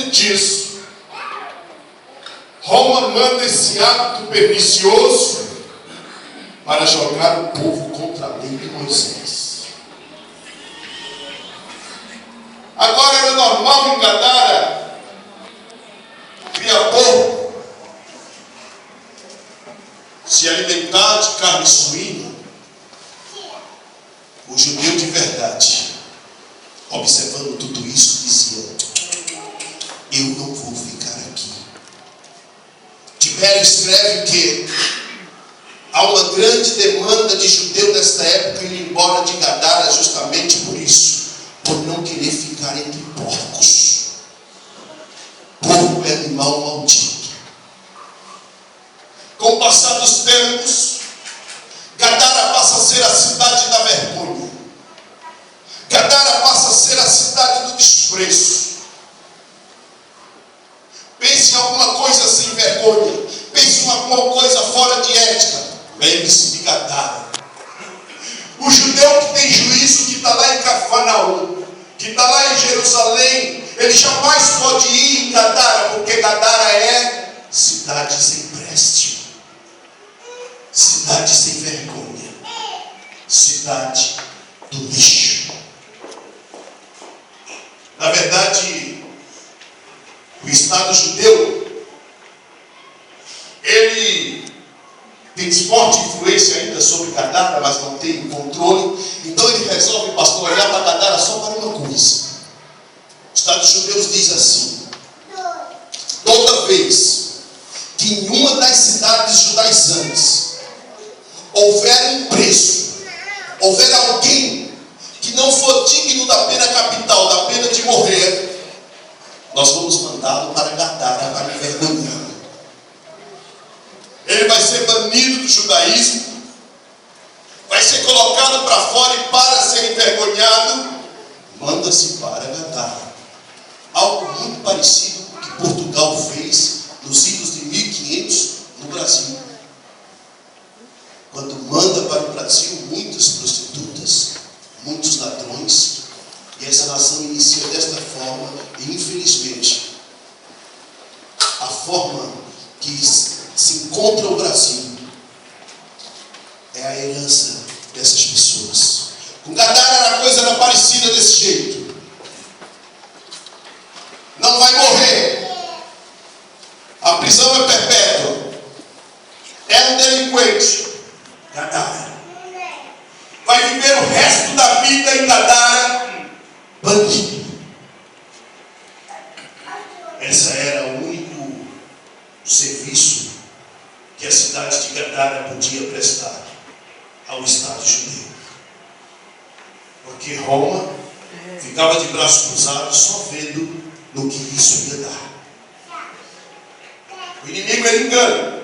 disso, Roma manda esse hábito pernicioso para jogar o povo contra a lei de Moisés. Agora era normal em Gadara criar porco, se alimentar de carne suína. O judeu de verdade, observando tudo isso, dizia: eu não vou ficar aqui. Tibério escreve que há uma grande demanda de judeu nesta época ir embora de Gadara justamente por isso, por não querer ficar entre porcos. Porco é animal maldito. Com o passar dos tempos, Gadara passa a ser a cidade da vergonha. Gadara passa a ser a cidade do desprezo. Pense em alguma coisa sem vergonha. Pense em alguma coisa fora de ética. Lembre-se de Gadara. O judeu que tem juízo, que está lá em Cafarnaum, que está lá em Jerusalém, ele jamais pode ir em Gadara, porque Gadara é cidade sem preste, cidade sem vergonha, cidade do lixo. Na verdade, o Estado judeu, ele tem forte influência ainda sobre Gadara, mas não tem controle. Então ele resolve pastorear para Gadara só para uma coisa. O Estado judeu diz assim: toda vez que em uma das cidades judaizantes houver um preso, houver alguém que não for digno da pena capital, da pena de morrer, nós vamos mandá-lo para Gadara para envergonhar. Ele vai ser banido do judaísmo, vai ser colocado para fora e, para ser envergonhado, manda-se para Gadara. Algo muito parecido com o que Portugal fez nos idos de 1500 no Brasil. Quando manda para o Brasil muitas prostitutas, muitos ladrões, e essa nação inicia desta forma, e infelizmente, a forma que se encontra o Brasil é a herança dessas pessoas. Com Gadara a coisa era parecida desse jeito. Não vai morrer, a prisão é perpétua, é um delinquente. Gadara vai viver o resto da vida em Gadara bandido. Essa era o único serviço que a cidade de Gadara podia prestar ao Estado judeu. Porque Roma ficava de braços cruzados só vendo no que isso ia dar. O inimigo ele engana.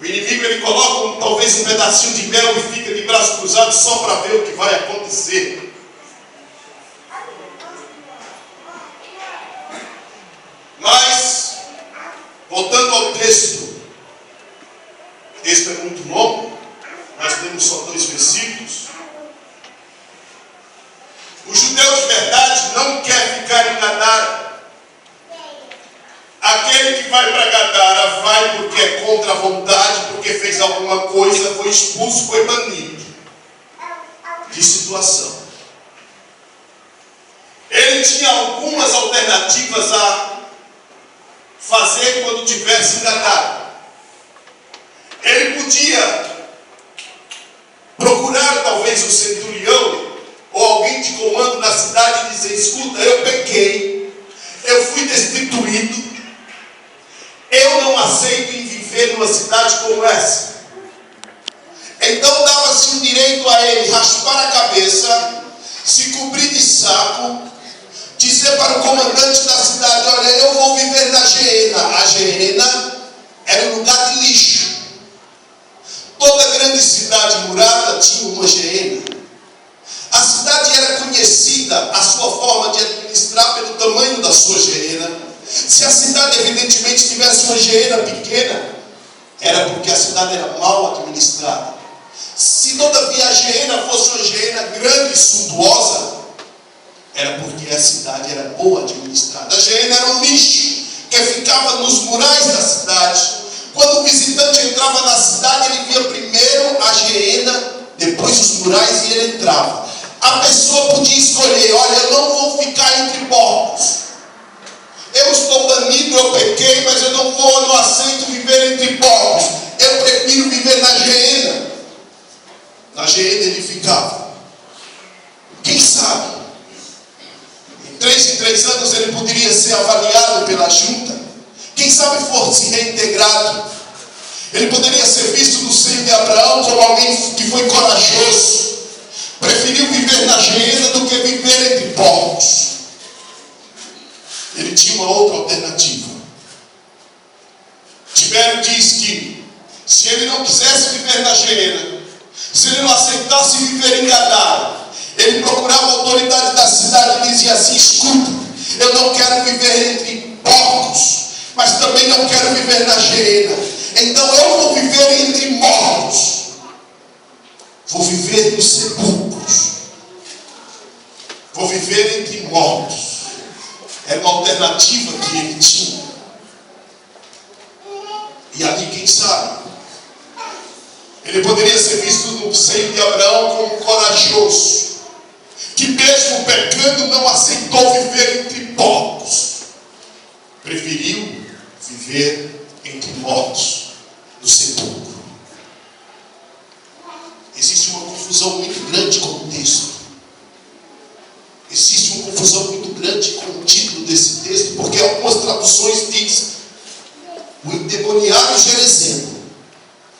O inimigo ele coloca talvez um pedacinho de mel e fica de braços cruzados só para ver o que vai acontecer. Mas, voltando ao texto, o texto é muito longo, nós lemos só 2 versículos. O judeu de verdade não quer ficar em Gadara. Aquele que vai para Gadara vai porque é contra a vontade, porque fez alguma coisa, foi expulso, foi banido. Que situação. Ele tinha algumas alternativas a fazer quando tivesse em Gadara. Ele podia procurar talvez um centurião ou alguém de comando na cidade e dizer: escuta, eu pequei, eu fui destituído, eu não aceito em viver numa cidade como essa. Então dava-se um direito a ele raspar a cabeça, se cobrir de saco, dizer para o comandante da cidade: olha, eu vou viver na Geena. A Geena era um lugar de lixo. Toda grande cidade murada tinha uma Geena. A cidade era conhecida, a sua forma de administrar, pelo tamanho da sua Geena. Se a cidade evidentemente tivesse uma Geena pequena, era porque a cidade era mal administrada. Se todavia a Geena fosse uma Geena grande e suntuosa, era porque a cidade era boa administrada. A Geena era um lixo que ficava nos murais da cidade. Quando o visitante entrava na cidade, ele via primeiro a Geena, depois os murais e ele entrava. A pessoa podia escolher: olha, eu não vou ficar entre porcos. Eu estou banido, eu pequei, mas eu não aceito viver entre porcos. Eu prefiro viver na Geena. Na Geena ele ficava. Quem sabe? Em 3 anos ele poderia ser avaliado pela junta. Quem sabe fosse reintegrado. Ele poderia ser visto no seio de Abraão como alguém que foi corajoso. Preferiu viver na Geena do que viver entre porcos. Ele tinha uma outra alternativa. Tibério diz que se ele não quisesse viver na Geena, se ele não aceitasse viver em Gadara, ele procurava a autoridade da cidade e dizia assim: escuta, eu não quero viver entre porcos, mas também não quero viver na Geena. Então eu vou viver entre mortos. Vou viver nos sepulcros. Vou viver entre mortos. Era uma alternativa que ele tinha. E ali, quem sabe, ele poderia ser visto no seio de Abraão como corajoso, que mesmo pecando não aceitou viver entre porcos. Preferiu viver entre mortos no sepulcro. Existe uma confusão muito grande com o texto. Existe uma confusão muito grande com o título desse texto, porque algumas traduções dizem o endemoniado gerezeno.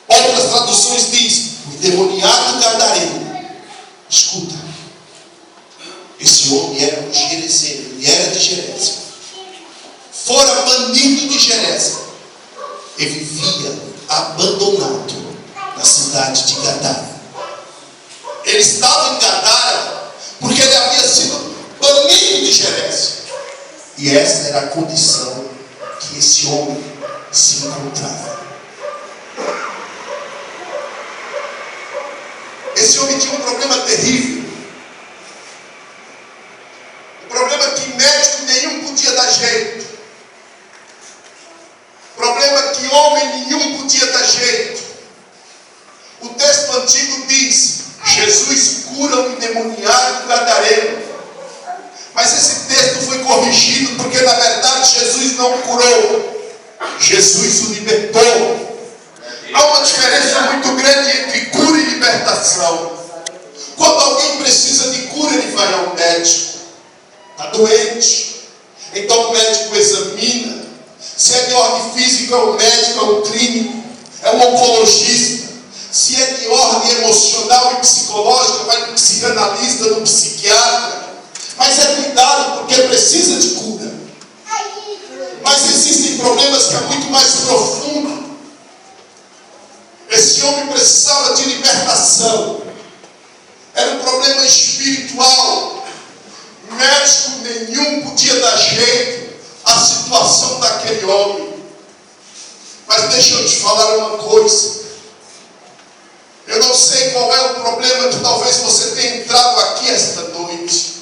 Outras traduções dizem o endemoniado gadareno. Escuta, esse homem era um gerezeno, ele era de Gerasa. Fora banido de Gerasa e vivia abandonado na cidade de Gadara. Ele estava em Gadara porque ele havia sido banido de Gerasa. E essa era a condição que esse homem se encontrava. Esse homem tinha um problema terrível. Um problema que médico nenhum podia dar jeito. Problema que homem nenhum podia dar jeito. O texto antigo diz: Jesus cura o endemoniado gadareno. Mas esse texto foi corrigido porque na verdade Jesus não curou. Jesus o libertou. Há uma diferença muito grande entre cura e libertação. Quando alguém precisa de cura, ele vai ao médico. Está doente. Então o médico examina. Se é de ordem física, o médico é um clínico, é um oncologista. Se é de ordem emocional e psicológica, vai no psicanalista, no psiquiatra. Mas é cuidado, porque precisa de cura. Mas existem problemas que é muito mais profundo. Esse homem precisava de libertação. Era um problema espiritual. Médico nenhum podia dar jeito à situação daquele homem. Mas deixa eu te falar uma coisa. Eu não sei qual é o problema que talvez você tenha entrado aqui esta noite.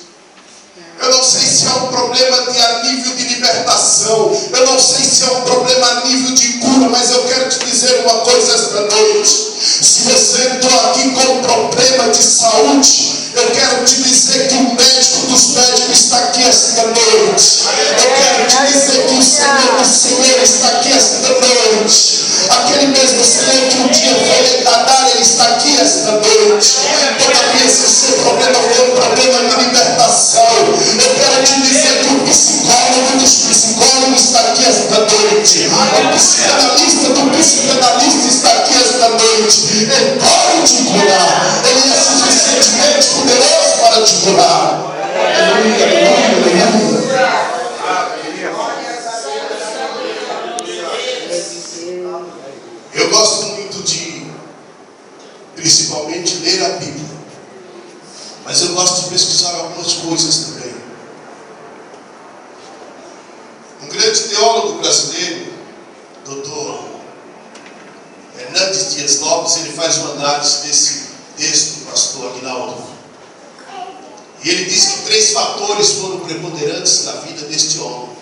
Eu não sei se é um problema a nível de libertação. Eu não sei se é um problema a nível de cura. Mas eu quero te dizer uma coisa esta noite. Se você entrou aqui com um problema de saúde, eu quero te dizer que o médico dos médicos está aqui esta noite. Eu quero te dizer que o Senhor dos Senhores está aqui esta noite. Aquele mesmo Senhor que um dia foi em Gadara, Ele está aqui esta noite. Todavia, se o seu problema for um problema de libertação, eu quero te dizer que o psicólogo dos psicólogos está aqui esta noite. O psicanalista do psicanalista está aqui esta noite. Ele pode te curar. Ele é suficientemente poderoso para te curar. Aleluia, aleluia, aleluia. Eu gosto muito de, principalmente, ler a Bíblia. Mas eu gosto de pesquisar algumas coisas também. Um grande teólogo brasileiro, Dr. Hernandes Dias Lopes, ele faz uma análise desse texto do pastor Aguinaldo. E E ele diz que 3 fatores foram preponderantes na vida deste homem.